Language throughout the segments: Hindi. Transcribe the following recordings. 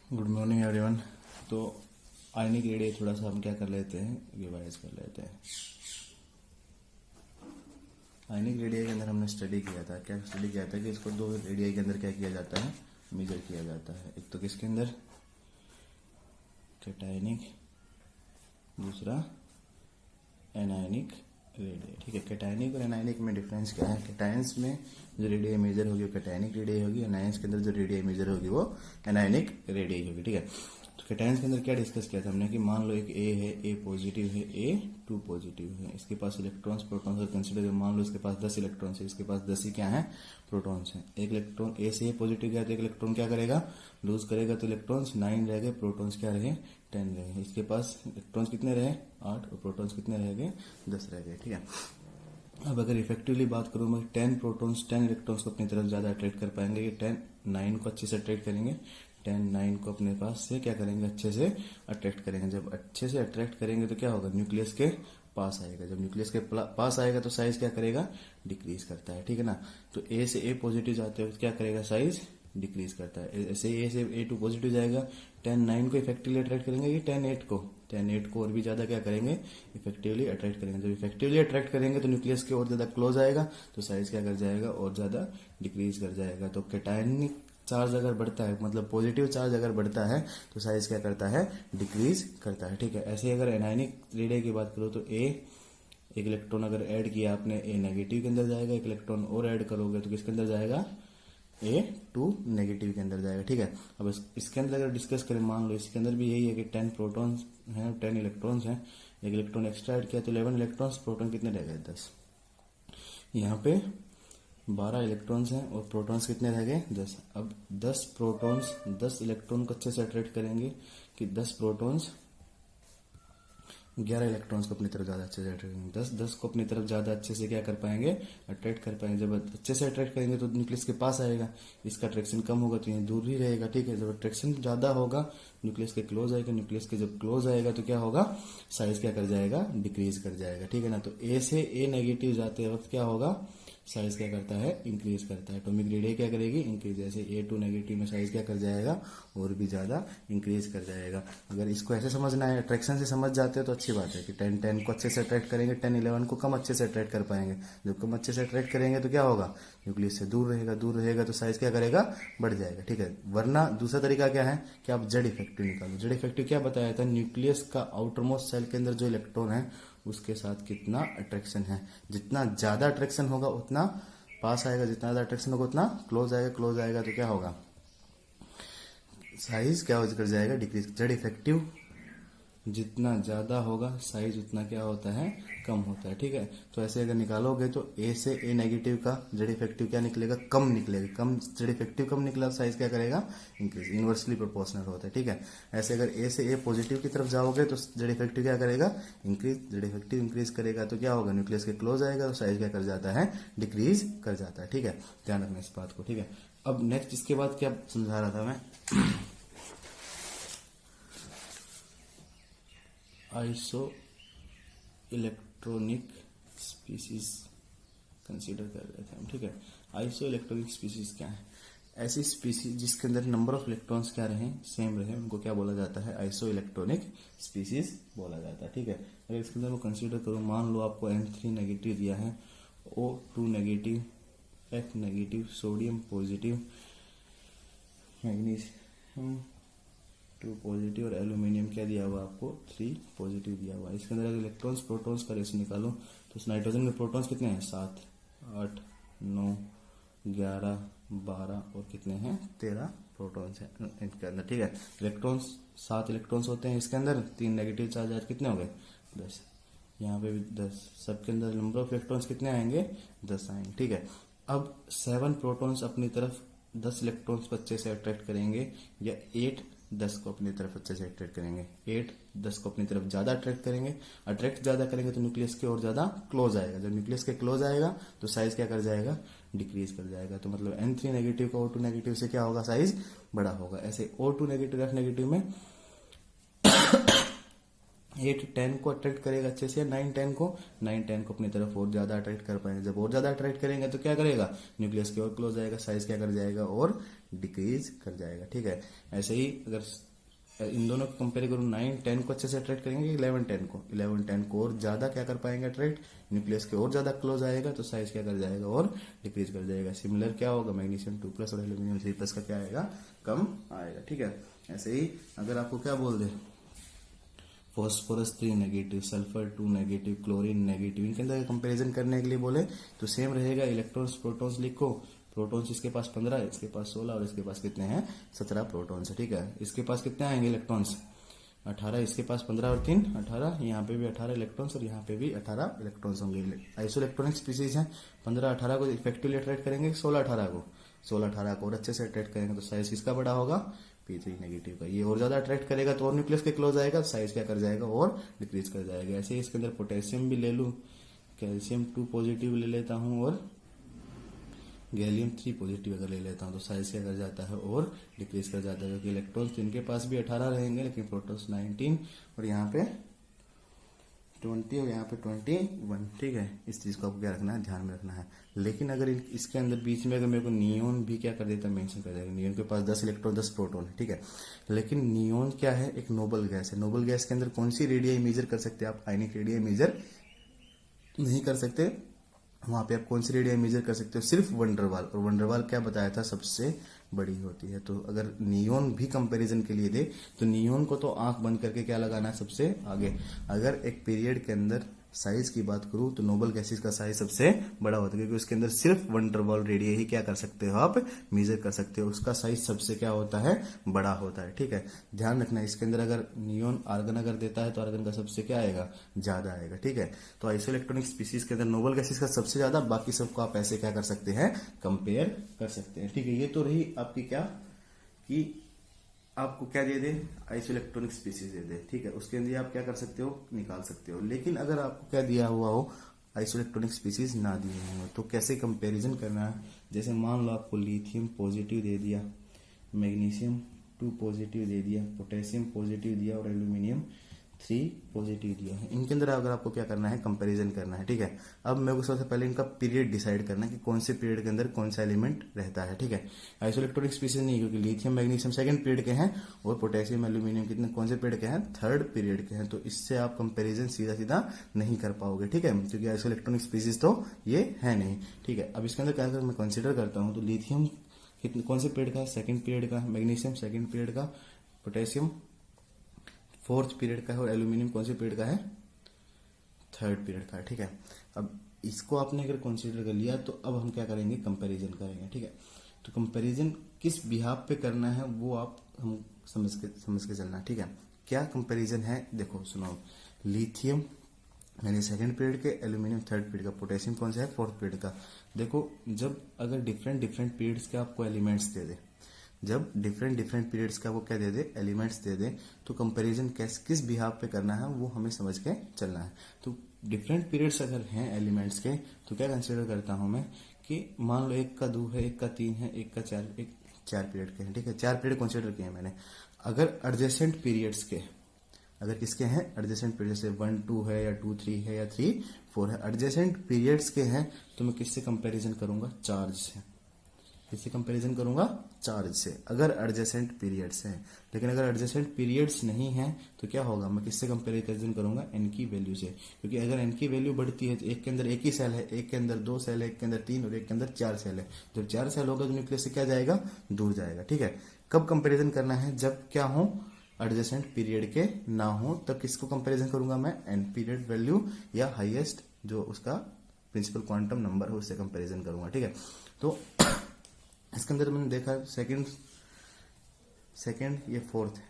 Good morning everyone. तो आयनिक रेडियो थोड़ा सा हम क्या कर लेते हैं, रिवाइज कर लेते हैं। आयनिक रेडियो के अंदर हमने स्टडी किया था, क्या स्टडी किया था कि इसको दो रेडियो के अंदर क्या किया जाता है, मेजर किया जाता है। एक तो किसके अंदर, कैटायनिक, दूसरा एनायनिक रेडियो। ठीक है, कैटायनिक और एनायनिक में डिफरेंस क्या है? कैटायंस में जो रेडियो मेजर होगी वो कैटायनिक रेडियो होगी, एनायंस के अंदर जो रेडियो मेजर होगी वो एनायनिक रेडियो होगी। ठीक है, तो कैटायंस के अंदर क्या डिस्कस किया था हमने कि मान लो एक ए है, ए पॉजिटिव है, ए टू पॉजिटिव है, इसके पास इलेक्ट्रॉन्स प्रोटॉन्स का कंसिडर, मान लो इसके पास 10 इलेक्ट्रॉन्स है, इसके पास 10 ही क्या है, प्रोटॉन्स हैं। एक इलेक्ट्रॉन ए से पॉजिटिव गया तो एक इलेक्ट्रॉन क्या करेगा, लूज करेगा, तो इलेक्ट्रॉन्स 9 रह गए, प्रोटॉन्स क्या रहे, 10 रहे। इसके पास इलेक्ट्रॉन्स कितने रहे, 8, और प्रोटॉन्स कितने रह गए, 10 रह गए। ठीक है, अब अगर इफेक्टिवली बात करूं मैं, 10 प्रोटॉन्स 10 इलेक्ट्रॉन्स को अपनी तरफ ज्यादा अट्रैक्ट कर पाएंगे, ये 10 9 को अच्छे से अट्रैक्ट करेंगे, 10 9 को अपने पास से क्या करेंगे, अच्छे से अट्रैक्ट करेंगे। जब अच्छे से अट्रैक्ट करेंगे तो क्या होगा, न्यूक्लियस के पास आएगा। जब न्यूक्लियस के पास आएगा तो साइज क्या करेगा, डिक्रीज करता है। ठीक है ना, तो ए से ए पॉजिटिव जाते हो क्या करेगा, साइज डिक्रीज करता है। ऐसे ए से ए टू पॉजिटिव जाएगा, 10 9 को इफेक्टिवली अट्रैक्ट करेंगे, ये 10 8 को और भी ज्यादा क्या करेंगे, इफेक्टिवली अट्रैक्ट करेंगे। जब इफेक्टिवली अट्रैक्ट करेंगे तो न्यूक्लियस के और ज्यादा क्लोज आएगा, तो साइज क्या कर जाएगा, और ज्यादा डिक्रीज कर जाएगा। तो कैटायनिक चार्ज अगर बढ़ता है, मतलब पॉजिटिव चार्ज अगर बढ़ता है, तो साइज क्या करता है, डिक्रीज करता है। ठीक है, ऐसे अगर एनायनिक रेडियो की बात करो तो एक इलेक्ट्रॉन अगर ऐड किया आपने, ए नेगेटिव के अंदर जाएगा, एक इलेक्ट्रॉन और ऐड करोगे तो किसके अंदर जाएगा, ए टू नेगेटिव के अंदर जाएगा। ठीक है, अब इसके अंदर अगर डिस्कस करें, मान लो इसके अंदर भी यही है कि 10 प्रोटॉन्स हैं, 10 इलेक्ट्रॉन्स हैं, एक इलेक्ट्रॉन एक्स्ट्रा ऐड किया तो 11 इलेक्ट्रॉन्स, प्रोटॉन कितने रह गए, 10। यहाँ पे 12 इलेक्ट्रॉन्स हैं और प्रोटॉन्स कितने रह गए, 10। अब 10 प्रोटॉन्स 10 इलेक्ट्रॉन को अच्छे से अट्रैक्ट करेंगे कि 10 प्रोटॉन्स 11 इलेक्ट्रॉन्स को अपनी तरफ ज्यादा अच्छे से अट्रैक्ट करेंगे, 10 को अपनी तरफ ज्यादा अच्छे से क्या कर पाएंगे, अट्रैक्ट कर पाएंगे। जब अच्छे से अट्रैक्ट करेंगे तो न्यूक्लियस के पास आएगा, इसका अट्रैक्शन कम होगा तो ये दूर ही रहेगा। ठीक है, जब अट्रैक्शन ज्यादा होगा न्यूक्लियस के क्लोज आएगा, न्यूक्लियस के जब क्लोज आएगा तो क्या होगा, साइज क्या कर जाएगा, डिक्रीज कर जाएगा। ठीक है ना, तो ए से ए नेगेटिव जाते वक्त क्या होगा, साइज क्या करता है, इंक्रीज करता है। एटॉमिक रेडियो क्या करेगी, इंक्रीज। जैसे ए टू नेगेटिव में साइज क्या कर जाएगा, और भी ज्यादा इंक्रीज कर जाएगा। अगर इसको ऐसे समझना है, अट्रैक्शन से समझ जाते हो तो अच्छी बात है कि 10 10 को अच्छे से अट्रैक्ट करेंगे, 10 11 को कम अच्छे से अट्रैक्ट कर पाएंगे। जब कम अच्छे से अट्रैक्ट करेंगे तो क्या होगा, न्यूक्लियस से दूर रहेगा तो साइज क्या करेगा, बढ़ जाएगा। ठीक है, वरना दूसरा तरीका क्या है कि आप जेड इफेक्टिव निकालो। जेड इफेक्टिव क्या बताया था, न्यूक्लियस का आउटरमोस्ट सेल के अंदर जो इलेक्ट्रॉन है उसके साथ कितना अट्रैक्शन है। जितना ज्यादा अट्रैक्शन होगा उतना पास आएगा, जितना ज्यादा अट्रैक्शन होगा उतना क्लोज आएगा तो क्या होगा, साइज क्या कर जाएगा, डिक्रीज। जेड इफेक्टिव जितना ज्यादा होगा साइज उतना क्या होता है, कम होता है। ठीक है, तो ऐसे अगर निकालोगे तो ए से ए नेगेटिव का जेड इफेक्टिव क्या निकलेगा, कम निकलेगा। कम जेड इफेक्टिव कम निकला, साइज क्या करेगा, इंक्रीज। इनवर्सली प्रोपोर्शनल होता है। ठीक है, ऐसे अगर ए से ए पॉजिटिव की तरफ जाओगे तो जेड इफेक्टिव क्या करेगा, इंक्रीज। जेड इफेक्टिव इंक्रीज करेगा तो क्या होगा, न्यूक्लियस के क्लोज आएगा तो साइज क्या कर जाता है, डिक्रीज कर जाता है। ठीक है, ध्यान रखना इस बात को। ठीक है, अब नेक्स्ट इसके बाद क्या समझा रहा था मैं, आइसो इलेक्ट्रॉनिक स्पीसीज कंसीडर कर रहे थे हम। ठीक है, आइसो इलेक्ट्रॉनिक स्पीसीज क्या है, ऐसी स्पीसीज जिसके अंदर नंबर ऑफ इलेक्ट्रॉन्स क्या रहे, सेम रहे, उनको क्या बोला जाता है, आइसो इलेक्ट्रॉनिक स्पीसीज बोला जाता है। ठीक है, अगर इसके अंदर वो कंसीडर करो, मान लो आपको N3 नेगेटिव दिया है, O2 negative, F negative, sodium positive, magnesium 2 positive और एल्यूमिनियम क्या दिया हुआ आपको, 3 पॉजिटिव दिया हुआ है। इसके अंदर अगर इलेक्ट्रॉन्स प्रोटॉन्स का रेशो निकालो तो नाइट्रोजन में प्रोटॉन्स कितने हैं, 7 8 9 11 12 और कितने हैं, 13 प्रोटॉन्स हैं इनके अंदर। ठीक है, इलेक्ट्रॉन्स 7 इलेक्ट्रॉन्स होते हैं इसके अंदर, 3 नेगेटिव चार्ज आज कितने हो गए, 10। यहाँ पे भी 10, सबके अंदर नंबर ऑफ इलेक्ट्रॉन्स कितने आएंगे, 10 आएंगे। ठीक है, अब 7 प्रोटॉन्स अपनी तरफ 10 इलेक्ट्रॉन्स को अच्छे से अट्रैक्ट करेंगे, या 8 10 को अपनी तरफ अच्छे से अट्रैक्ट करेंगे। 8 10 को अपनी तरफ ज्यादा अट्रैक्ट करेंगे। अट्रैक्ट ज्यादा करेंगे तो न्यूक्लियस के और ज्यादा क्लोज आएगा। जब न्यूक्लियस के क्लोज आएगा तो साइज क्या कर जाएगा, डिक्रीज कर जाएगा। तो मतलब N3 नेगेटिव का O2 नेगेटिव से क्या होगा, साइज बड़ा होगा। ऐसे O2 नेगेटिव F नेगेटिव में 8 10 को अट्रैक्ट करेगा अच्छे से, 9 10 को अपनी तरफ और ज्यादा अट्रैक्ट कर पाएंगे। जब और ज्यादा अट्रैक्ट करेंगे तो क्या करेगा, न्यूक्लियस की ओर क्लोज आएगा, साइज क्या कर जाएगा, और डिक्रीज कर जाएगा। ठीक है, ऐसे ही अगर इन दोनों को कंपेयर करूँ, 9 10 को अच्छे से अट्रैक्ट करेंगे, 11 10 को, 11 10 को और ज्यादा क्या कर पाएंगे अट्रैक्ट, न्यूक्लियस के और ज्यादा क्लोज आएगा तो साइज क्या कर जाएगा और डिक्रीज कर जाएगा। सिमिलर क्या होगा, मैग्नीशियम 2+ और एल्यूमिनियम 3+ का क्या आएगा, कम आएगा। ठीक है, ऐसे ही अगर आपको क्या बोल दे, phosphorus 3 negative, sulphur 2 negative, chlorine negative, इनके अंदर कंपैरिजन करने के लिए बोले तो सेम रहेगा। इलेक्ट्रॉन्स प्रोटॉन्स लिखो, प्रोटॉन्स इसके पास 15, इसके पास 16 और इसके पास कितने हैं 17 प्रोटॉन्स है। ठीक है, इसके पास कितने आएंगे इलेक्ट्रॉन्स 18, इसके पास 15 और 3 18, यहाँ पे भी 18 इलेक्ट्रॉन्स और यहाँ पे भी 18 इलेक्ट्रॉन्स होंगे। आइसोइलेक्ट्रॉनिक स्पीसीज है, 15 18 को इफेक्टिवली अट्रैक्ट करेंगे, 16 18 को और अच्छे से अट्रैक्ट करेंगे तो साइज किसका बड़ा होगा, P3 नेगेटिव का। ये और ज्यादा अट्रैक्ट करेगा तो और न्यूक्लियस के क्लोज आएगा, साइज क्या कर जाएगा और डिक्रीज कर जाएगा। ऐसे ही इसके अंदर पोटेशियम भी ले लूं, कैल्शियम 2 पॉजिटिव ले लेता हूं और गैलियम 3 पॉजिटिव अगर ले लेता हूं तो साइज क्या कर जाता है और डिक्रीज कर जाता है, क्योंकि इलेक्ट्रॉन्स इनके पास भी 18 रहेंगे लेकिन प्रोटॉन्स 19 और यहाँ पे 20 और यहाँ पे 21। ठीक है, इस चीज को आपको क्या रखना है, ध्यान में रखना है। लेकिन अगर इसके अंदर बीच में अगर मेरे को नियोन भी क्या कर देता, मेंशन कर देगा, नियोन के पास 10 इलेक्ट्रॉन 10 प्रोटॉन है। ठीक है, लेकिन नियोन क्या है, एक नोबल गैस है। नोबल गैस के अंदर कौन सी रेडियाई मेजर कर सकते हैं आप, आयनिक रेडियाई मेजर नहीं कर सकते। वहां पे आप कौन सी रेडियाई मेजर कर सकते हो, सिर्फ वंडरवाल, और वंडरवाल क्या बताया था सबसे बड़ी होती है। तो अगर नियोन भी कंपैरिजन के लिए दे तो नियोन को तो आंख बंद करके क्या लगाना है, सबसे आगे। अगर एक पीरियड के अंदर साइज की बात करूं तो नोबल गैसेस का साइज सबसे बड़ा होता है, क्योंकि उसके अंदर सिर्फ वंडरवाल रेडिया ही क्या कर सकते हो आप, मेजर कर सकते हो, उसका साइज सबसे क्या होता है, बड़ा होता है। ठीक है, ध्यान रखना इसके अंदर अगर नियोन आर्गन अगर देता है तो आर्गन का सबसे क्या आएगा, ज्यादा आएगा। ठीक है, तो आइसोइलेक्ट्रॉनिक स्पीसीज के अंदर नोबल गैसेस का सबसे ज्यादा, बाकी सबको आप ऐसे क्या कर सकते हैं, कंपेयर कर सकते हैं। ठीक है, ये तो रही आपकी क्या कि आपको क्या दे दे, आइसोइलेक्ट्रॉनिक स्पीसीज दे दे। ठीक है, उसके अंदर आप क्या कर सकते हो, निकाल सकते हो। लेकिन अगर आपको क्या दिया हुआ हो, आइसोइलेक्ट्रॉनिक स्पीसीज ना दिए हो तो कैसे कंपैरिजन करना है। जैसे मान लो आपको लिथियम पॉजिटिव दे दिया, मैग्नीशियम 2 पॉजिटिव दे दिया, पोटेशियम पॉजिटिव दिया और एल्यूमिनियम 3 पॉजिटिव दिया है। इनके अंदर अगर आपको क्या करना है, कंपैरिजन करना है। ठीक है, अब मेरे को सबसे पहले इनका पीरियड डिसाइड करना है कि कौन से पीरियड के अंदर कौन सा एलिमेंट रहता है। ठीक है, आइसोइलेक्ट्रॉनिक स्पीसीज नहीं, क्योंकि लिथियम मैग्नीशियम सेकंड पीरियड के हैं और पोटेशियम एल्यूमिनियम कितने कौन से पीरियड के हैं, थर्ड पीरियड के हैं। तो इससे आप कंपेरिजन सीधा सीधा नहीं कर पाओगे। ठीक है, क्योंकि आइसोइलेक्ट्रॉनिक स्पीसीज तो ये है नहीं। ठीक है, अब इसके अंदर क्या अगर मैं कंसिडर करता हूँ तो लिथियम कितने कौन से पीरियड का है, सेकंड पीरियड का, मैग्नीशियम सेकंड पीरियड का, पोटेशियम 4th पीरियड का है और एल्यूमिनियम कौन से पीरियड का है, 3rd पीरियड का है। ठीक है, अब इसको आपने अगर कंसीडर कर लिया तो अब हम क्या करेंगे, कंपैरिजन करेंगे। ठीक है, तो कंपैरिजन किस बिहाफ पे करना है वो आप हम समझ के चलना। ठीक है, क्या कंपैरिजन है, देखो सुनो, लिथियम यानी सेकंड पीरियड के, एल्यूमिनियम 3rd पीरियड का, पोटेशियम कौन सा है 4th पीरियड का। देखो जब अगर डिफरेंट पीरियड्स के आपको एलिमेंट्स दे दे, जब डिफरेंट पीरियड्स का वो क्या दे दे, एलिमेंट्स दे दे, तो कंपैरिजन किस बिहाफ पे करना है वो हमें समझ के चलना है। तो डिफरेंट पीरियड्स अगर हैं एलिमेंट्स के तो क्या कंसीडर करता हूं मैं कि मान लो 1 का 2 है, 1 का 3 है, 1 का 4, 4 पीरियड के हैं। ठीक है, 4 पीरियड कंसीडर किए मैंने। अगर एडजेसेंट पीरियड्स के, अगर किसके हैं एडजेसेंट पीरियड से 1 2 है या 2 3 है या 3 4 है, एडजेसेंट पीरियड्स के हैं तो मैं किससे कंपैरिजन करूंगा, चार्ज से। किससे कंपैरिजन करूंगा, चार्ज से, अगर एडजेसेंट पीरियड्स हैं। लेकिन अगर एडजेसेंट पीरियड्स नहीं है तो क्या होगा, मैं किससे कंपैरिजन करूंगा, एन की वैल्यू से। क्योंकि अगर एन की वैल्यू बढ़ती है तो एक के अंदर एक ही सेल है, एक के अंदर 2 सेल है, एक के अंदर 3 और एक के अंदर 4 सेल है। जब 4 सेल होगा तो न्यूक्लियस से क्या जाएगा, दूर जाएगा। ठीक है, कब कंपेरिजन करना है, जब क्या हो, एडजेसेंट पीरियड के ना हो, तब किसको कंपैरिजन करूंगा मैं, एन पीरियड वैल्यू या हाईएस्ट जो उसका प्रिंसिपल क्वांटम नंबर है उससे कंपैरिजन करूंगा। ठीक है, तो इसके अंदर मैंने देखा सेकंड ये 4th है,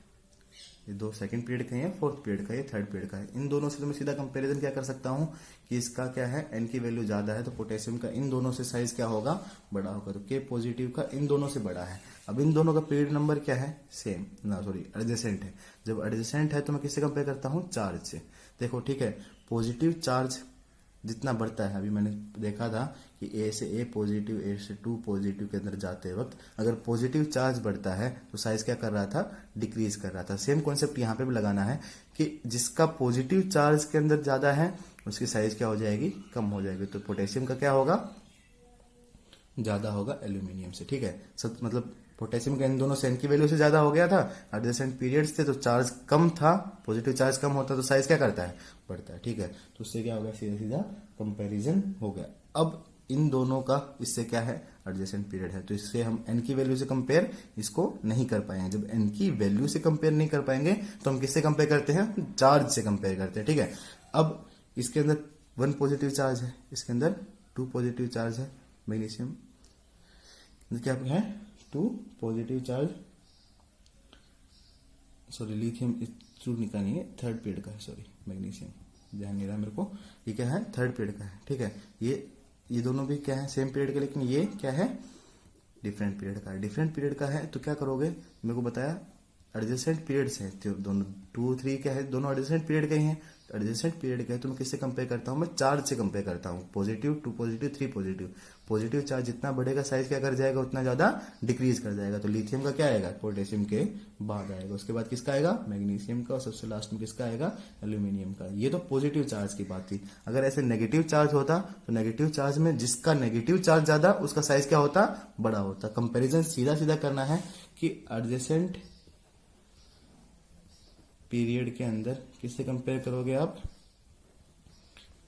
ये 2 सेकंड पीरियड का है, 4th पीरियड का, ये 3rd पीरियड का है। इन दोनों से तो मैं सीधा कंपैरिजन क्या कर सकता हूं कि इसका क्या है, एन की वैल्यू ज्यादा है तो पोटेशियम का इन दोनों से साइज क्या होगा, बड़ा होगा। तो के पॉजिटिव का इन दोनों से बड़ा है। अब इन दोनों का पीरियड नंबर क्या है, सेम ना, सॉरी एडजेसेंट है। जब एडजेसेंट है तो मैं किससे कंपेयर करता हूं, चार्ज से। देखो ठीक है, पॉजिटिव चार्ज जितना बढ़ता है, अभी मैंने देखा था कि ए से ए पॉजिटिव, ए से 2 पॉजिटिव के अंदर जाते वक्त अगर पॉजिटिव चार्ज बढ़ता है तो साइज क्या कर रहा था, डिक्रीज कर रहा था। सेम कॉन्सेप्ट यहाँ पे भी लगाना है कि जिसका पॉजिटिव चार्ज के अंदर ज्यादा है उसकी साइज क्या हो जाएगी, कम हो जाएगी। तो पोटेशियम का क्या होगा, ज्यादा होगा एल्यूमिनियम से। ठीक है, सब मतलब पोटेशियम का इन दोनों से n की वैल्यू से ज्यादा हो गया था, एडजेसेंट पीरियड्स थे तो चार्ज कम था, पॉजिटिव चार्ज कम होता तो साइज क्या करता है, बढ़ता है। ठीक है, तो उससे क्या हो गया, सीधा सीधा कंपैरिजन हो गया। अब इन दोनों का इससे क्या है, एडजेसेंट पीरियड है, तो इससे हम n की वैल्यू से कंपेयर इसको नहीं कर पाएंगे। जब n की वैल्यू से कंपेयर नहीं कर पाएंगे तो हम किससे कंपेयर करते हैं, चार्ज से कंपेयर करते हैं। ठीक है, अब इसके अंदर 1 पॉजिटिव चार्ज है, इसके अंदर 2 पॉजिटिव चार्ज है, मैग्नीशियम क्या है, 2 पॉजिटिव चार्ज, सॉरी लिथियम चूर्णिका का नहीं है, थर्ड पीरियड का है, सॉरी मैग्नीशियम ध्यान नहीं रहा मेरे को, ये क्या है, थर्ड पीरियड का है। ठीक है, ये दोनों भी क्या है, सेम पीरियड का, लेकिन ये क्या है, डिफरेंट पीरियड का है। डिफरेंट पीरियड का है तो क्या करोगे, मेरे को बताया एडजेसेंट पीरियड्स हैं, तो दोनों 2 3 क्या है, दोनों एडजेसेंट पीरियड के ही हैं। तो एडजेसेंट पीरियड के है तो मैं किससे कंपेयर करता हूं, मैं चार्ज से कंपेयर करता हूं, positive 2 positive 3 positive. Positive charge जितना बढ़ेगा साइज क्या कर जाएगा, उतना ज्यादा डिक्रीज कर जाएगा। तो लिथियम का क्या आएगा, पोटेशियम के बाद आएगा, उसके बाद किसका आएगा, मैग्नीशियम का, और सबसे लास्ट में किसका आएगा, एल्यूमिनियम का। ये तो पॉजिटिव चार्ज की बात थी। अगर ऐसे नेगेटिव चार्ज होता तो नेगेटिव चार्ज में जिसका नेगेटिव चार्ज ज्यादा उसका साइज क्या होता, बड़ा होता। कंपेरिजन सीधा सीधा करना है कि एडजेसेंट पीरियड के अंदर किससे कंपेयर करोगे आप,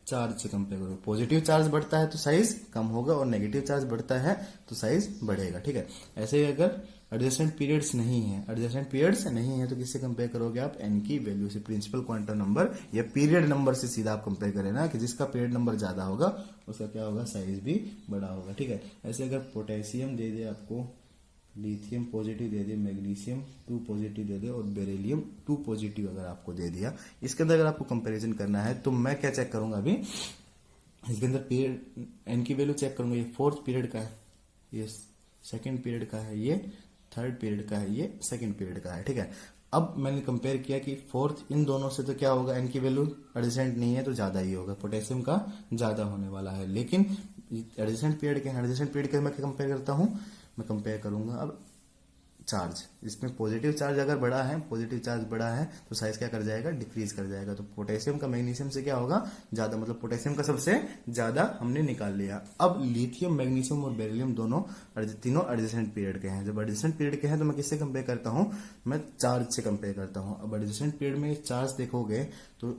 चार्ज से कंपेयर करोगे। पॉजिटिव चार्ज बढ़ता है तो साइज कम होगा और नेगेटिव चार्ज बढ़ता है तो साइज बढ़ेगा। ठीक है, ऐसे ही अगर एडजेसेंट पीरियड्स नहीं है, एडजेसेंट पीरियड्स नहीं है तो किससे कंपेयर करोगे आप, एन की वैल्यू से, प्रिंसिपल क्वांटम नंबर या पीरियड नंबर से सीधा आप कंपेयर करें ना, कि जिसका पीरियड नंबर ज्यादा होगा उसका क्या होगा, साइज भी बड़ा होगा। ठीक है, ऐसे अगर पोटेशियम दे दे आपको, लिथियम पॉजिटिव दे दे, मैग्नीशियम 2 पॉजिटिव दे दे और बेरिलियम 2 पॉजिटिव अगर आपको दे दिया, इसके अंदर अगर आपको कंपैरिजन करना है तो मैं क्या चेक करूंगा, अभी इसके अंदर पीरियड एन की वैल्यू चेक करूंगा। ये 4th पीरियड का है, ये 2nd पीरियड का है, ये 3rd पीरियड का है, ये 2nd पीरियड का है। ठीक है, अब मैंने कंपेयर किया कि 4th इन दोनों से तो क्या होगा, एन की वैल्यू एडजेसेंट नहीं है तो ज्यादा ही होगा, पोटेशियम का ज्यादा होने वाला है। लेकिन एडजेसेंट पीरियड के, एडजेसेंट पीरियड के मैं क्या कंपेयर करता हूं, मैं कंपेयर करूंगा अब चार्ज। इसमें पॉजिटिव चार्ज अगर बड़ा है, पॉजिटिव चार्ज बड़ा है तो साइज क्या कर जाएगा, डिक्रीज कर जाएगा। तो पोटेशियम का मैग्नीशियम से क्या होगा, ज्यादा, मतलब पोटेशियम का सबसे ज्यादा हमने निकाल लिया। अब लिथियम, मैग्नीशियम और बेरिलियम दोनों तीनों एडजेसेंट पीरियड के हैं। जब एडजेसेंट पीरियड के हैं तो मैं किससे कंपेयर करता हूं, मैं चार्ज से कंपेयर करता हूं। अब एडजेसेंट पीरियड में चार्ज देखोगे तो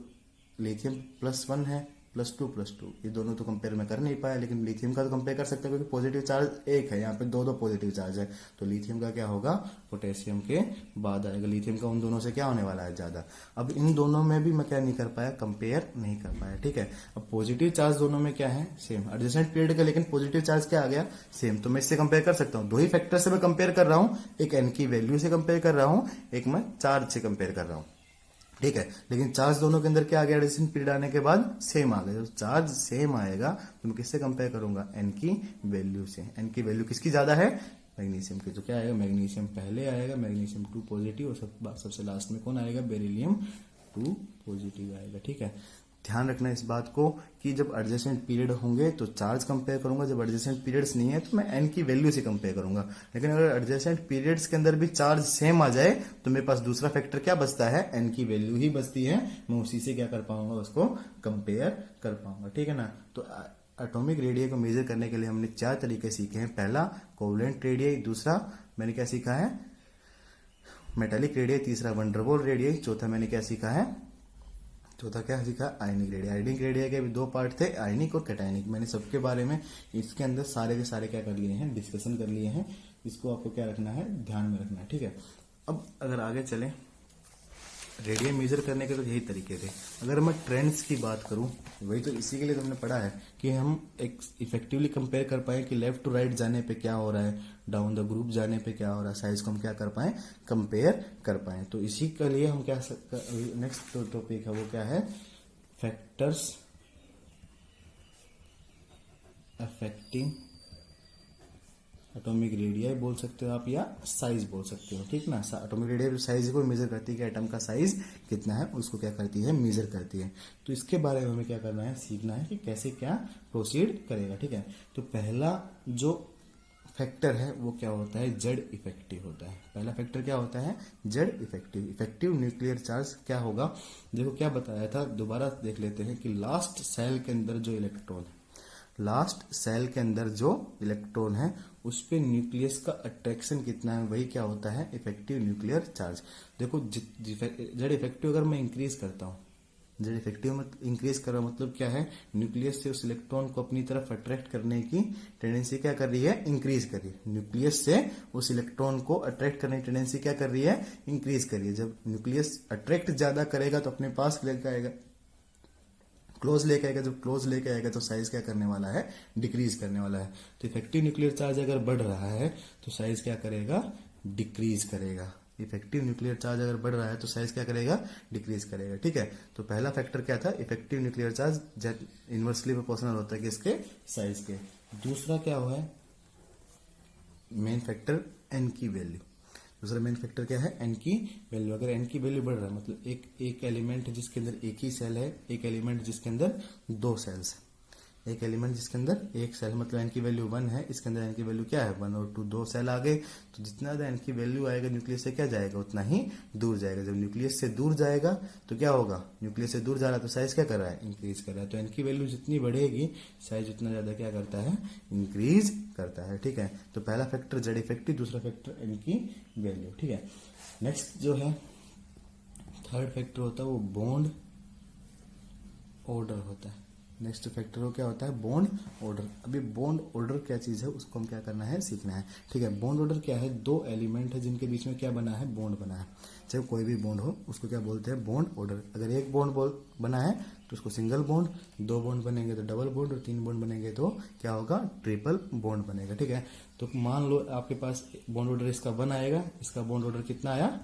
लिथियम +1 है, +2 +2, ये दोनों तो कंपेयर में कर नहीं पाया, लेकिन लिथियम का तो कंपेयर कर सकते हैं क्योंकि पॉजिटिव चार्ज 1 है, यहाँ पे 2 पॉजिटिव चार्ज है। तो लिथियम का क्या होगा, पोटेशियम के बाद आएगा। लिथियम का उन दोनों से क्या होने वाला है, ज्यादा। अब इन दोनों में भी मैं क्या नहीं कर पाया, कंपेयर नहीं कर पाया। ठीक है, अब पॉजिटिव चार्ज दोनों में क्या है, सेम, एडजेसेंट पीरियड का, लेकिन पॉजिटिव चार्ज क्या आ गया, सेम। तो मैं इससे कंपेयर कर सकता हूँ, 2 ही फैक्टर से मैं कंपेयर कर रहा हूँ, एक एन की वैल्यू से कंपेयर कर रहा हूँ, एक मैं चार्ज से कंपेयर कर रहा हूँ। ठीक है, लेकिन चार्ज दोनों के अंदर क्या आ गया, एडजेसेंट पीरियड आने के बाद सेम आ गया। तो चार्ज सेम आएगा तो मैं किससे कंपेयर करूंगा, एन की वैल्यू से। एन की वैल्यू किसकी ज्यादा है, मैग्नीशियम की। तो क्या आएगा, मैग्नीशियम पहले आएगा, मैग्नीशियम 2 पॉजिटिव, और सबसे लास्ट में कौन आएगा, बेरिलियम 2 पॉजिटिव आएगा। ठीक है, ध्यान रखना इस बात को कि जब एडजेसेंट पीरियड होंगे तो चार्ज कंपेयर करूंगा, जब एडजेसेंट पीरियड्स नहीं है तो मैं एन की वैल्यू से कंपेयर करूंगा। लेकिन अगर एडजेसेंट पीरियड्स के अंदर भी चार्ज सेम आ जाए तो मेरे पास दूसरा फैक्टर क्या बचता है, एन की वैल्यू ही बचती है। मैं उसी से क्या कर पाऊंगा, उसको कंपेयर कर पाऊंगा। ठीक है ना, तो एटॉमिक रेडियस को मेजर करने के लिए हमने 4 तरीके सीखे हैं। पहला कोवलेंट रेडियस, दूसरा मैंने क्या सीखा है, मेटालिक रेडियस, तीसरा वंडरवॉल रेडियस, चौथा मैंने क्या सीखा है, चौथा क्या सीखा, आयनिक रेडियस। आयनिक रेडियस के भी 2 पार्ट थे, आयनिक और कैटायनिक। मैंने सबके बारे में इसके अंदर सारे के सारे क्या कर लिए हैं, डिस्कशन कर लिए हैं। इसको आपको क्या रखना है, ध्यान में रखना है। ठीक है, अब अगर आगे चले, रेडियस मेजर करने के तो यही तरीके थे। अगर मैं ट्रेंड्स की बात करूं, वही तो इसी के लिए तुमने पढ़ा है कि हम एक इफेक्टिवली कंपेयर कर पाए कि लेफ्ट टू राइट जाने पे क्या हो रहा है, डाउन द ग्रुप जाने पे क्या हो रहा है, साइज को हम क्या कर पाए, कंपेयर कर पाए। तो इसी के लिए हम क्या, नेक्स्ट टॉपिक है वो क्या है, फैक्टर्स अफेक्टिंग एटॉमिक रेडियस बोल सकते हो आप, या साइज बोल सकते हो। ठीक ना, एटॉमिक रेडियस साइज को मेजर करती है कि एटम का साइज कितना है, उसको क्या करती है, मेजर करती है। तो इसके बारे में हमें क्या करना है, सीखना है कि कैसे क्या प्रोसीड करेगा। ठीक है, तो पहला जो फैक्टर है वो क्या होता है, जेड इफेक्टिव होता है। पहला फैक्टर क्या होता है, Z effective. Effective nuclear charge क्या होगा, देखो क्या बताया था, दोबारा देख लेते हैं कि लास्ट सेल के अंदर जो इलेक्ट्रॉन है, लास्ट सेल के अंदर जो इलेक्ट्रॉन है उस पे न्यूक्लियस का अट्रैक्शन कितना है, वही क्या होता है, इफेक्टिव न्यूक्लियर चार्ज। देखो जेड इफेक्टिव अगर मैं इंक्रीज करता हूँ, जेड इफेक्टिव में इंक्रीज कर रहा मतलब क्या है, न्यूक्लियस से उस इलेक्ट्रॉन को अपनी तरफ अट्रैक्ट करने की टेंडेंसी क्या कर रही है, इंक्रीज कर रही है। न्यूक्लियस से उस इलेक्ट्रॉन को अट्रैक्ट करने की टेंडेंसी क्या कर रही है, इंक्रीज कर रही है। जब न्यूक्लियस अट्रैक्ट ज्यादा करेगा तो अपने पास लेकर आएगा, क्लोज लेके आएगा, जब क्लोज लेके आएगा तो साइज क्या करने वाला है, डिक्रीज करने वाला है। तो इफेक्टिव न्यूक्लियर चार्ज अगर बढ़ रहा है तो साइज क्या करेगा, डिक्रीज करेगा। इफेक्टिव न्यूक्लियर चार्ज अगर बढ़ रहा है तो साइज क्या करेगा, डिक्रीज करेगा। ठीक है, तो पहला फैक्टर क्या था, effective nuclear charge inversely proportional होता है किसके, साइज के। दूसरा क्या हुआ है, मेन फैक्टर एन की वैल्यू। दूसरा मेन फैक्टर क्या है, एन की वैल्यू। अगर एन की वैल्यू बढ़ रहा है मतलब एक एलिमेंट है जिसके अंदर एक ही सेल है, एक एलिमेंट जिसके अंदर दो सेल्स है, एक एलिमेंट जिसके अंदर एक सेल, मतलब एन की वैल्यू 1 है, इसके अंदर एन की वैल्यू क्या है, 1 और 2, दो सेल आ गए। तो जितना ज्यादा एन की वैल्यू आएगा न्यूक्लियस से क्या जाएगा, उतना ही दूर जाएगा। जब न्यूक्लियस से दूर जाएगा तो क्या होगा, न्यूक्लियस से दूर जा रहा है तो साइज क्या कर रहा है, इंक्रीज कर रहा है। तो एन की वैल्यू जितनी बढ़ेगी साइज उतना ज्यादा क्या करता है, इंक्रीज करता है। ठीक है, तो पहला फैक्टर जेड इफेक्टिव, दूसरा फैक्टर एन की वैल्यू। ठीक है, नेक्स्ट जो है थर्ड फैक्टर होता है वो बॉन्ड ऑर्डर होता है। नेक्स्ट फैक्टर वो क्या होता है, बॉन्ड ऑर्डर। अभी बॉन्ड ऑर्डर क्या चीज है उसको हम क्या करना है, सीखना है। ठीक है, बॉन्ड ऑर्डर क्या है, दो एलिमेंट है जिनके बीच में क्या बना है, बॉन्ड बना है। चाहे कोई भी बॉन्ड हो उसको क्या बोलते हैं, बॉन्ड ऑर्डर। अगर एक बॉन्ड बना है तो उसको सिंगल बॉन्ड, दो बॉन्ड बनेंगे तो डबल बॉन्ड, और तीन बॉन्ड बनेंगे तो क्या होगा, ट्रिपल बॉन्ड बनेगा। ठीक है, तो मान लो आपके पास बॉन्ड ऑर्डर इसका 1 आएगा, इसका बॉन्ड ऑर्डर कितना आया,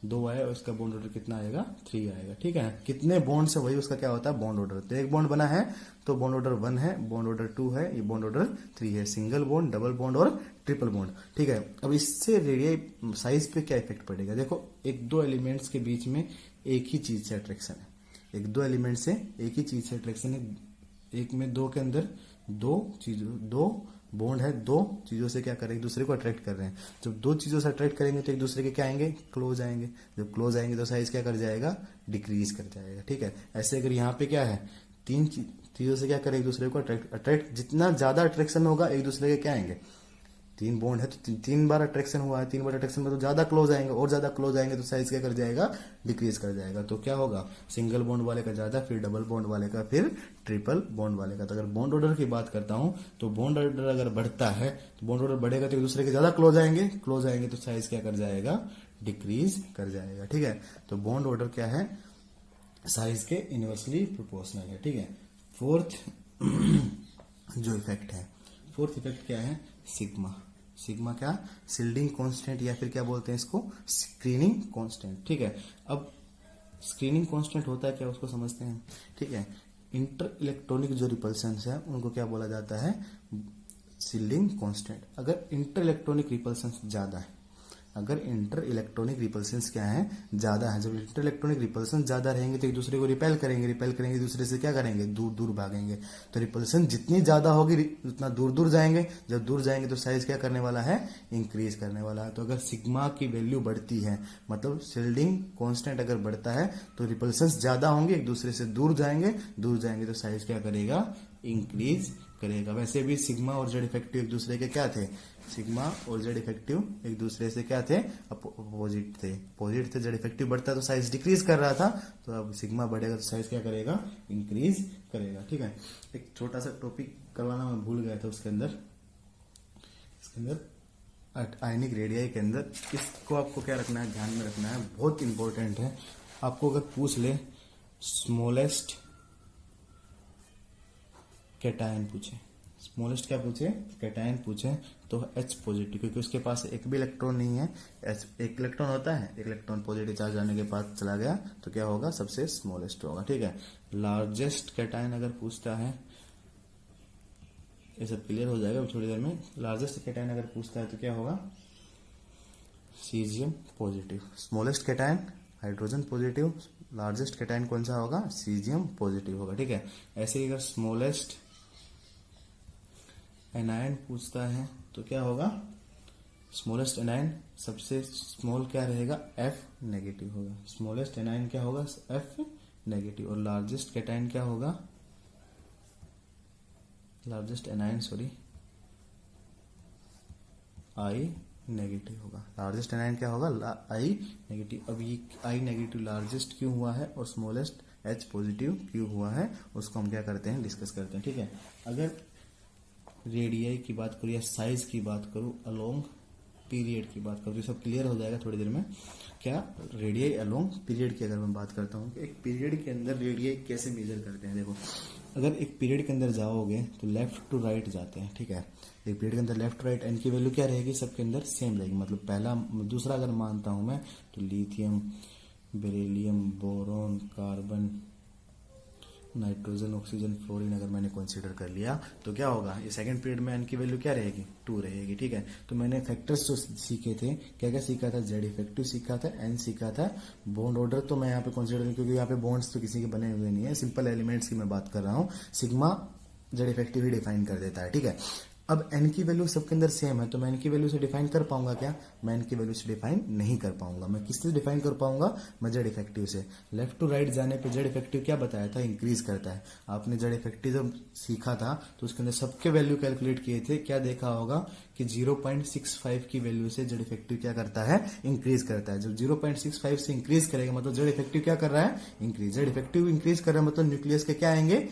2 आया, और इसका बॉन्ड ऑर्डर कितना आएगा, 3 आएगा। ठीक है, कितने बॉन्ड से वही उसका क्या होता है, बॉन्ड ऑर्डर। तो एक बॉन्ड बना है तो बॉन्ड ऑर्डर 1 है, बॉन्ड ऑर्डर 2 है, ये बॉन्ड ऑर्डर 3 है, सिंगल बॉन्ड, डबल बॉन्ड और ट्रिपल बॉन्ड। ठीक है, अब इससे रेडियस साइज पे क्या इफेक्ट पड़ेगा, देखो एक दो एलिमेंट्स के बीच में एक ही चीज से अट्रैक्शन है, एक दो एलिमेंट से एक ही चीज से अट्रैक्शन है, एक में दो के अंदर दो बॉन्ड है, दो चीजों से क्या कर रहे हैं, एक दूसरे को अट्रैक्ट कर रहे हैं। जब दो चीजों से अट्रैक्ट करेंगे तो एक दूसरे के क्या आएंगे, क्लोज आएंगे। जब क्लोज आएंगे तो साइज क्या कर जाएगा, डिक्रीज कर जाएगा। ठीक है, ऐसे अगर यहाँ पे क्या है, तीन चीजों से क्या करें, एक दूसरे को अट्रैक्ट जितना ज्यादा अट्रैक्शन होगा एक दूसरे के क्या आएंगे, तीन बॉन्ड है तो तीन बार अट्रैक्शन हुआ है, 3 बार अट्रैक्शन में तो ज्यादा क्लोज आएंगे, और ज्यादा क्लोज आएंगे तो साइज क्या कर जाएगा, डिक्रीज कर जाएगा। तो क्या होगा, सिंगल बॉन्ड वाले का ज्यादा, फिर डबल बॉन्ड वाले का, फिर ट्रिपल बॉन्ड वाले का। तो अगर बॉन्ड ऑर्डर की बात करता हूं तो बॉन्ड ऑर्डर अगर बढ़ता है तो बॉन्ड ऑर्डर बढ़ेगा तो एक दूसरे के ज्यादा क्लोज आएंगे तो साइज क्या कर जाएगा, डिक्रीज कर जाएगा। ठीक है, तो बॉन्ड ऑर्डर क्या है, साइज के इनवर्सली प्रोपोर्शनल है। ठीक है, फोर्थ जो इफेक्ट है, फोर्थ इफेक्ट क्या है, सिग्मा। सिग्मा क्या, शिल्डिंग कांस्टेंट, या फिर क्या बोलते हैं इसको, स्क्रीनिंग कांस्टेंट। ठीक है, अब स्क्रीनिंग कांस्टेंट होता है क्या, उसको समझते हैं। ठीक है, इंटर इलेक्ट्रॉनिक जो रिपल्शंस है उनको क्या बोला जाता है, शिल्डिंग कांस्टेंट। अगर इंटर इलेक्ट्रॉनिक रिपल्शंस ज्यादा है, अगर इंटर इलेक्ट्रॉनिक रिपल्शंस क्या है, ज्यादा है, जब इंटर इलेक्ट्रॉनिक रिपल्शन ज्यादा रहेंगे तो एक दूसरे को रिपेल करेंगे एक दूसरे से क्या करेंगे, दूर दूर भागेंगे। तो रिपल्शन जितनी ज्यादा होगी उतना दूर दूर जाएंगे, जब दूर जाएंगे तो साइज क्या करने वाला है, इंक्रीज करने वाला है। तो अगर सिग्मा की वैल्यू बढ़ती है, मतलब शिल्डिंग कांस्टेंट अगर बढ़ता है तो रिपल्शन ज्यादा होंगे, एक दूसरे से दूर जाएंगे तो साइज क्या करेगा, इंक्रीज करेगा। वैसे भी सिग्मा और जेड इफेक्टिव एक दूसरे के क्या थे, सिग्मा और जेड इफेक्टिव एक दूसरे से क्या थे, अपोजिट थे। जेड इफेक्टिव बढ़ता तो साइज डिक्रीज कर रहा था, तो अब सिग्मा बढ़ेगा तो साइज क्या करेगा, इंक्रीज करेगा। ठीक है, एक छोटा सा टॉपिक करवाना मैं भूल गया था इसके अंदर आयनिक रेडियाई के अंदर, इसको आपको क्या रखना है, ध्यान में रखना है, बहुत इंपॉर्टेंट है। आपको अगर पूछ ले स्मॉलेस्ट कैटायन पूछे, स्मॉलेस्ट क्या पूछे, कैटायन पूछे, तो H पॉजिटिव, क्योंकि उसके पास एक भी इलेक्ट्रॉन नहीं है। एक इलेक्ट्रॉन होता है, एक इलेक्ट्रॉन पॉजिटिव चार्ज आने के बाद चला गया तो क्या होगा, सबसे स्मॉलेस्ट होगा। ठीक है, लार्जेस्ट कैटायन अगर पूछता है, ये सब क्लियर हो जाएगा थोड़ी देर में। लार्जेस्ट कैटायन अगर पूछता है तो क्या होगा, caesium positive. Smallest cation hydrogen positive, largest cation कौन सा होगा, सीजियम पॉजिटिव होगा। ठीक है, ऐसे ही अगर स्मॉलेस्ट एनायन पूछता है तो क्या होगा, स्मॉलेस्ट एनायन सबसे स्मॉल क्या रहेगा, F नेगेटिव होगा। स्मॉलेस्ट एनायन क्या होगा, F नेगेटिव। और लार्जेस्ट कैटायन क्या होगा, largest anion sorry I negative होगा। लार्जेस्ट एनायन क्या होगा? आई नेगेटिव। अब ये आई नेगेटिव लार्जेस्ट क्यों हुआ है और स्मॉलेस्ट एच पॉजिटिव क्यों हुआ है, उसको हम क्या करते हैं, डिस्कस करते हैं। ठीक है, अगर रेडियाई की बात करूँ या साइज की बात करूँ, अलोंग पीरियड की बात करूँ, तो सब क्लियर हो जाएगा थोड़ी देर में। क्या रेडियाई अलोंग पीरियड की अगर मैं बात करता हूँ, एक पीरियड के अंदर रेडियाई कैसे मेजर करते हैं। देखो, अगर एक पीरियड के अंदर जाओगे तो लेफ्ट टू राइट जाते हैं। ठीक है, एक पीरियड के अंदर लेफ्ट टू राइट एन की वैल्यू क्या रहेगी, सबके अंदर सेम रहेगी। मतलब पहला दूसरा अगर मानता हूं मैं तो lithium, beryllium, boron, carbon, nitrogen, oxygen, fluorine अगर मैंने कंसीडर कर लिया तो क्या होगा, ये सेकंड पीरियड में एन की वैल्यू क्या रहेगी, 2 रहेगी। ठीक है, तो मैंने फैक्टर्स जो सीखे थे, क्या क्या सीखा था, जेड इफेक्टिव सीखा था, एन सीखा था, बॉन्ड ऑर्डर तो मैं यहाँ पे कंसीडर, क्योंकि यहाँ पे बॉन्ड्स तो किसी के बने हुए नहीं है, सिंपल एलिमेंट्स की मैं बात कर रहा हूँ। सिग्मा जेड इफेक्टिव ही डिफाइन कर देता है। ठीक है, अब एन की वैल्यू सबके अंदर सेम है, तो मैं एन की वैल्यू से डिफाइन कर पाऊंगा क्या, मैं एन की वैल्यू से डिफाइन नहीं कर पाऊंगा। मैं किससे डिफाइन कर पाऊंगा, मैं जेड इफेक्टिव से। लेफ्ट टू राइट जाने पे जेड इफेक्टिव क्या बताया था, इंक्रीज करता है। आपने जेड इफेक्टिव जब सीखा था तो उसके अंदर सबके वैल्यू कैलकुलेट किए थे, क्या देखा होगा कि 0.65 की वैल्यू से जेड इफेक्टिव क्या करता है, इंक्रीज करता है। जब 0.65 से इंक्रीज करेगा मतलब जेड इफेक्टिव क्या कर रहा है, इंक्रीज। जेड इफेक्टिव इंक्रीज कर रहा है मतलब न्यूक्लियस के क्या आएंगे,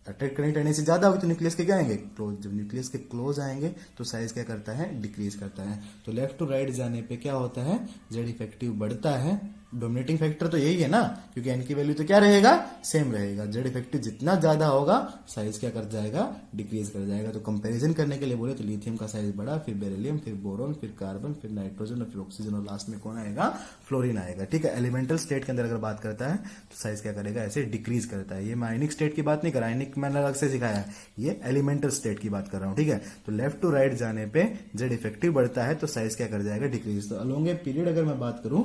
अट्रैक्ट करंट आने से ज्यादा होगी तो न्यूक्लियस के क्या आएंगे, क्लोज। जब न्यूक्लियस के क्लोज आएंगे तो साइज क्या करता है, डिक्रीज करता है। तो लेफ्ट टू राइट जाने पे क्या होता है, जेड इफेक्टिव बढ़ता है। डोमिनेटिंग फैक्टर तो यही है ना, क्योंकि एन की वैल्यू तो क्या रहेगा, सेम रहेगा। जेड इफेक्टिव जितना ज्यादा होगा साइज क्या कर जाएगा, डिक्रीज कर जाएगा। तो कंपैरिजन करने के लिए बोले तो लिथियम का साइज बढ़ा, फिर बेरिलियम, फिर बोरोन, फिर कार्बन, फिर नाइट्रोजन और फिर ऑक्सीजन और लास्ट में कौन आएगा, फ्लोरीन आएगा। ठीक है, एलिमेंटल स्टेट के अंदर अगर बात करता है तो साइज क्या करेगा, ऐसे डिक्रीज करता है। ये मैं आयनिक स्टेट की बात नहीं कर रहा, आयनिक मैंने अलग से सिखाया है, ये एलिमेंटल स्टेट की बात कर रहा हूं। ठीक है, तो लेफ्ट टू राइट जाने पे जेड इफेक्टिव बढ़ता है तो साइज क्या कर जाएगा, डिक्रीज। तो अलोंग ए पीरियड अगर मैं बात करूं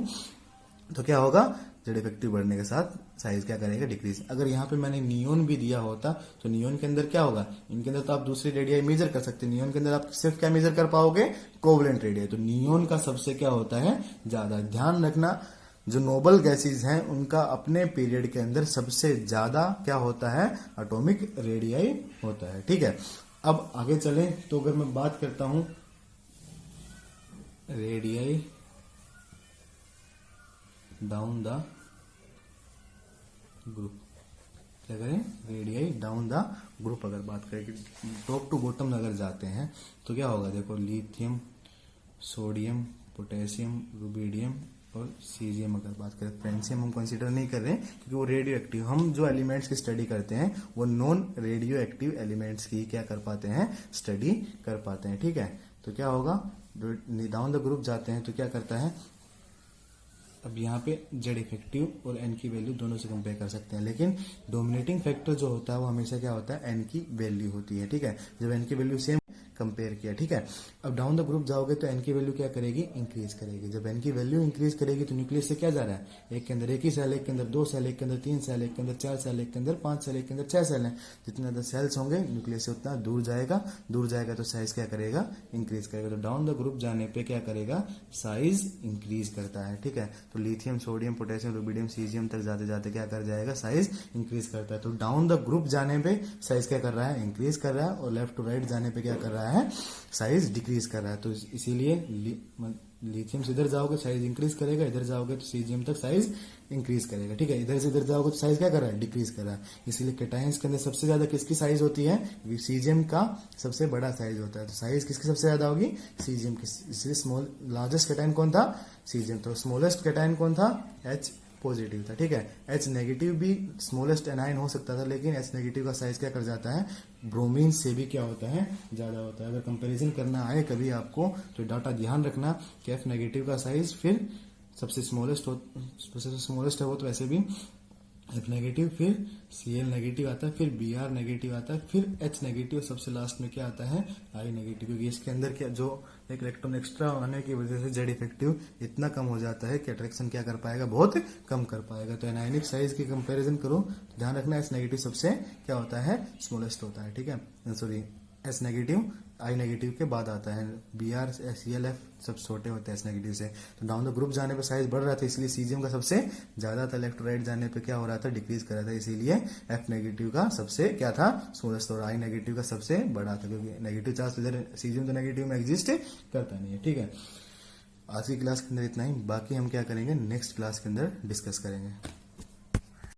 तो क्या होगा, जेड इफेक्टिव बढ़ने के साथ साइज क्या करेगा, डिक्रीज। अगर यहाँ पे मैंने नियोन भी दिया होता तो नियोन के अंदर क्या होगा, इनके अंदर तो आप दूसरी रेडियाई मेजर कर सकते हैं, नियोन के अंदर आप सिर्फ क्या मेजर कर पाओगे, कोवलेंट रेडियाई। तो नियोन का सबसे क्या होता है, ज्यादा। ध्यान रखना, जो नोबल गैसेज हैं उनका अपने पीरियड के अंदर सबसे ज्यादा क्या होता है, एटॉमिक रेडियाई होता है। ठीक है, अब आगे चलें तो अगर मैं बात करता हूं रेडियाई डाउन द ग्रुप, क्या करें, रेडियाई डाउन द ग्रुप अगर बात करें कि टॉप टू बॉटम अगर जाते हैं तो क्या होगा। देखो, लिथियम, सोडियम, पोटेशियम, रुबिडियम और सीजियम अगर बात करें, फ्रेंशियम हम कंसीडर नहीं कर रहे हैं क्योंकि वो रेडियो एक्टिव। हम जो एलिमेंट्स की स्टडी करते हैं वो नॉन रेडियो एक्टिव एलिमेंट्स की क्या कर पाते हैं, स्टडी कर पाते हैं। ठीक है, तो क्या होगा, डाउन द ग्रुप जाते हैं तो क्या करता है, अब यहाँ पे जेड इफेक्टिव और एन की वैल्यू दोनों से कंपेयर कर सकते हैं, लेकिन डोमिनेटिंग फैक्टर जो होता है वो हमेशा क्या होता है, एन की वैल्यू होती है। ठीक है, जब एन की वैल्यू सेम कंपेयर किया। ठीक है, अब डाउन द ग्रुप जाओगे तो एन की वैल्यू क्या करेगी, इंक्रीज करेगी। जब एन की वैल्यू इंक्रीज करेगी तो न्यूक्लियस से क्या जा रहा है, एक के अंदर एक ही सेल, एक के अंदर 2 सेल, एक के अंदर 3 सेल, एक के अंदर 4 सेल, एक के अंदर 5 सेल, एक के अंदर 6 सेल है। जितने ज्यादा सेल्स होंगे न्यूक्लियस से उतना दूर जाएगा, दूर जाएगा तो साइज क्या करेगा, इंक्रीज करेगा। तो डाउन द ग्रुप जाने पे क्या करेगा, साइज इंक्रीज करता है। ठीक है, तो lithium, sodium, potassium, rubidium, caesium तक जाते जाते क्या कर जाएगा, साइज इंक्रीज करता है। तो डाउन द ग्रुप जाने पे साइज क्या कर रहा है, इंक्रीज कर रहा है, और लेफ्ट टू राइट जाने पे क्या कर रहा है, साइज डिक्रीज कर रहा है। तो इसीलिए लिथियम से इधर जाओगे साइज इंक्रीज करेगा, इधर जाओगे तो सीजियम तक साइज इंक्रीज करेगा। ठीक है, इधर से इधर जाओगे तो साइज क्या कर रहा है, डिक्रीज कर रहा है। इसीलिए कैटायंस के अंदर सबसे ज्यादा किसकी साइज होती है, सीजियम का सबसे बड़ा साइज होता है। तो साइज किसकी सबसे ज्यादा होगी, सीजियम की। इसलिए स्मॉल लार्जेस्ट कैटायन कौन था, सीजियम। तो स्मॉलेस्ट कैटायन कौन था, एच पॉजिटिव था। ठीक है, एच नेगेटिव भी स्मॉलेस्ट एनायन हो सकता था, लेकिन एच नेगेटिव का साइज क्या कर जाता है, ब्रोमीन से भी क्या होता है, ज्यादा होता है। अगर कंपैरिजन करना आए कभी आपको तो डाटा ध्यान रखना कि एफ नेगेटिव का साइज फिर सबसे स्मॉलेस्ट है वो तो वैसे भी एफ नेगेटिव, फिर Cl नेगेटिव आता है, फिर Br नेगेटिव आता है, फिर H नेगेटिव, सबसे लास्ट में क्या आता है, I नेगेटिव। क्योंकि इसके अंदर क्या जो एक इलेक्ट्रॉन एक्स्ट्रा आने की वजह से जेड इफेक्टिव इतना कम हो जाता है कि अट्रैक्शन क्या कर पाएगा, बहुत कम कर पाएगा। तो एनायनिक साइज की कंपैरिजन करो तो ध्यान रखना H नेगेटिव सबसे क्या होता है, स्मॉलेस्ट होता है। ठीक है, sorry S negative I negative के बाद आता है। B R C L F सब छोटे होते हैं एस नेगेटिव से। तो डाउन द ग्रुप जाने पे साइज बढ़ रहा था, इसलिए सीजियम का सबसे ज्यादा था। लेफ्ट टू राइट जाने पे क्या हो रहा था, डिक्रीज कर रहा था, इसीलिए एफ नेगेटिव का सबसे क्या था, सोलस्ट, और आई नेगेटिव का सबसे बड़ा था, क्योंकि नेगेटिव चार्ज इधर सीजियम तो नेगेटिव में एग्जिस्ट करता नहीं है। ठीक है, आज की क्लास के अंदर इतना ही, बाकी हम क्या करेंगे नेक्स्ट क्लास के अंदर डिस्कस करेंगे।